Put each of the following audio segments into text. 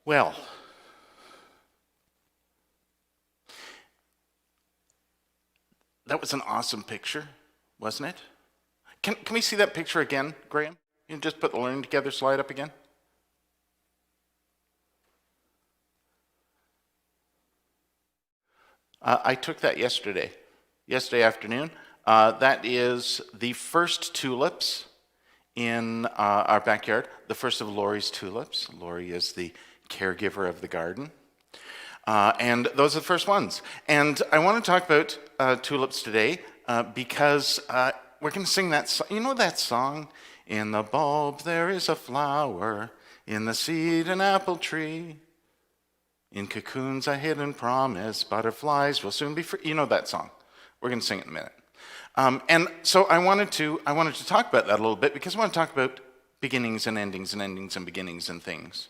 Well, that was an awesome picture, wasn't it? Can we see that picture again, Graham? You can just put the Learning Together slide up again. I took that yesterday afternoon. That is the first tulips in our backyard, the first of Laurie's tulips. Laurie is the caregiver of the garden. And those are the first ones. And I want to talk about tulips today because we're going to sing that song. You know that song? In the bulb there is a flower, in the seed an apple tree. In cocoons a hidden promise, butterflies will soon be free. You know that song. We're going to sing it in a minute. And so I wanted to talk about that a little bit because I want to talk about beginnings and endings and beginnings and things.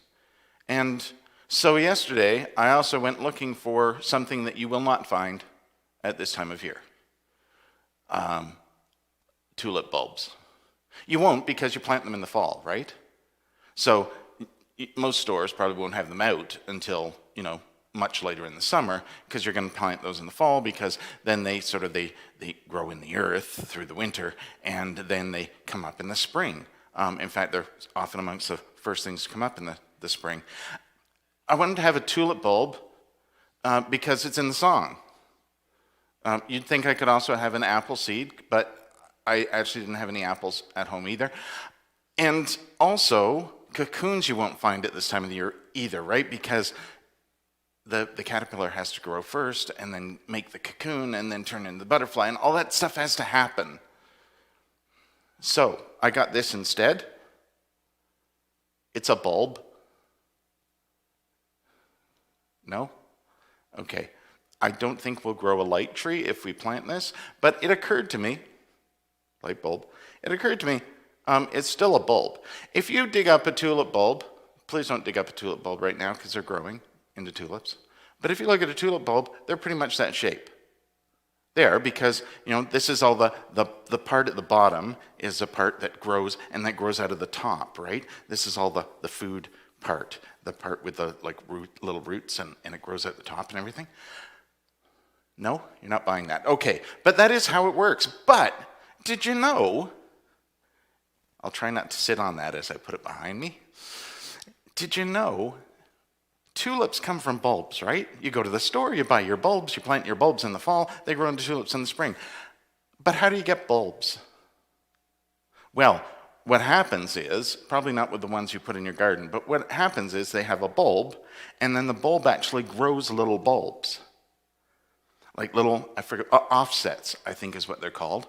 And so yesterday I also went looking for something that you will not find at this time of year. Tulip bulbs. You won't because you plant them in the fall, right? So most stores probably won't have them out until, much later in the summer because you're going to plant those in the fall because then they grow in the earth through the winter and then they come up in the spring. In fact, they're often amongst the first things to come up in the spring. I wanted to have a tulip bulb because it's in the song. You'd think I could also have an apple seed, but I actually didn't have any apples at home either. And also, cocoons you won't find at this time of the year either, right? Because the caterpillar has to grow first and then make the cocoon and then turn into the butterfly, and all that stuff has to happen. So I got this instead. It's a bulb. No? Okay. I don't think we'll grow a light tree if we plant this, but it occurred to me, light bulb, it's still a bulb. If you dig up a tulip bulb, please don't dig up a tulip bulb right now because they're growing into tulips. But if you look at a tulip bulb, they're pretty much that shape. They are because, this is all the part at the bottom is a part that grows and that grows out of the top, right? This is all the food part, the part with the little roots and it grows at the top and everything. No, you're not buying that. Okay, but that is how it works. But did you know, I'll try not to sit on that as I put it behind me. Did you know tulips come from bulbs, right? You go to the store, you buy your bulbs, you plant your bulbs in the fall, they grow into tulips in the spring. But how do you get bulbs? Well, what happens is, probably not with the ones you put in your garden, but what happens is they have a bulb, and then the bulb actually grows little bulbs. Like little, offsets, I think is what they're called.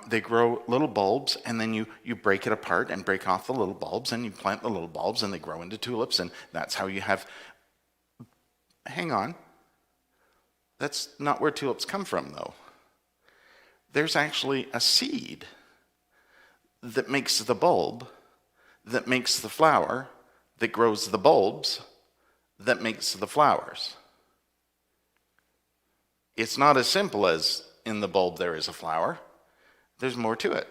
They grow little bulbs, and then you break it apart and break off the little bulbs, and you plant the little bulbs, and they grow into tulips, and that's how you have... Hang on. That's not where tulips come from, though. There's actually a seed that makes the bulb, that makes the flower, that grows the bulbs, that makes the flowers. It's not as simple as in the bulb there is a flower. There's more to it.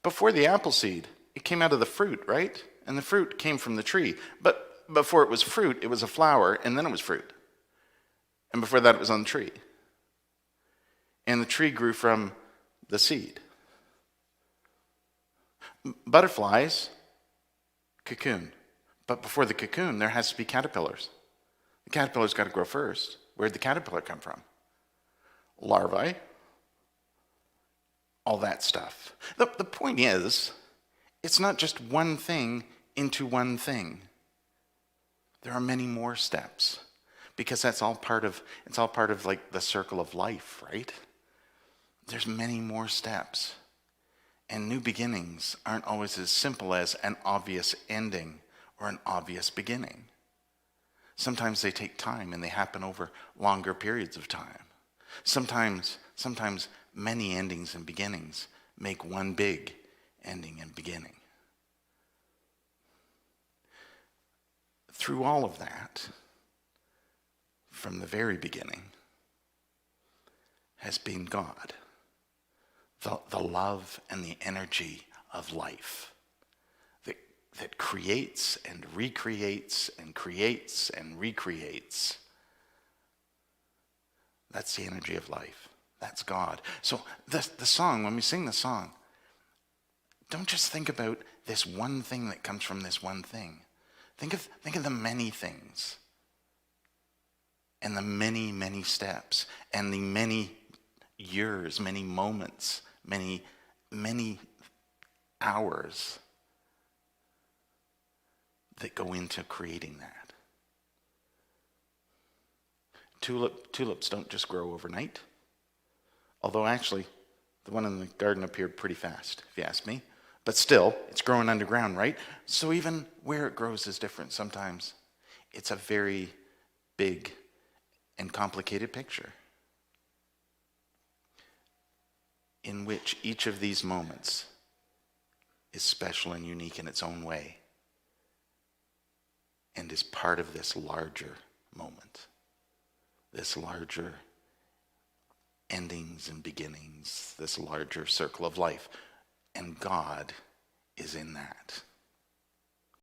Before the apple seed, it came out of the fruit, right? And the fruit came from the tree. But before it was fruit, it was a flower, and then it was fruit. And before that, it was on the tree. And the tree grew from the seed. Butterflies, cocoon. But before the cocoon, there has to be caterpillars. The caterpillar's got to grow first. Where'd the caterpillar come from? Larvae. All that stuff. The point is, it's not just one thing into one thing. There are many more steps because it's all part of like the circle of life, right? There's many more steps. And new beginnings aren't always as simple as an obvious ending or an obvious beginning. Sometimes they take time and they happen over longer periods of time. Sometimes many endings and beginnings make one big ending and beginning. Through all of that, from the very beginning, has been God, the love and the energy of life that creates and recreates and creates and recreates. That's the energy of life. That's God. So the song, when we sing the song, don't just think about this one thing that comes from this one thing. Think of the many things and the many, many steps and the many years, many moments, many hours that go into creating that. Tulips don't just grow overnight. Although actually, the one in the garden appeared pretty fast, if you ask me. But still, it's growing underground, right? So even where it grows is different. Sometimes it's a very big and complicated picture in which each of these moments is special and unique in its own way and is part of this larger moment, this larger endings and beginnings, this larger circle of life. And God is in that.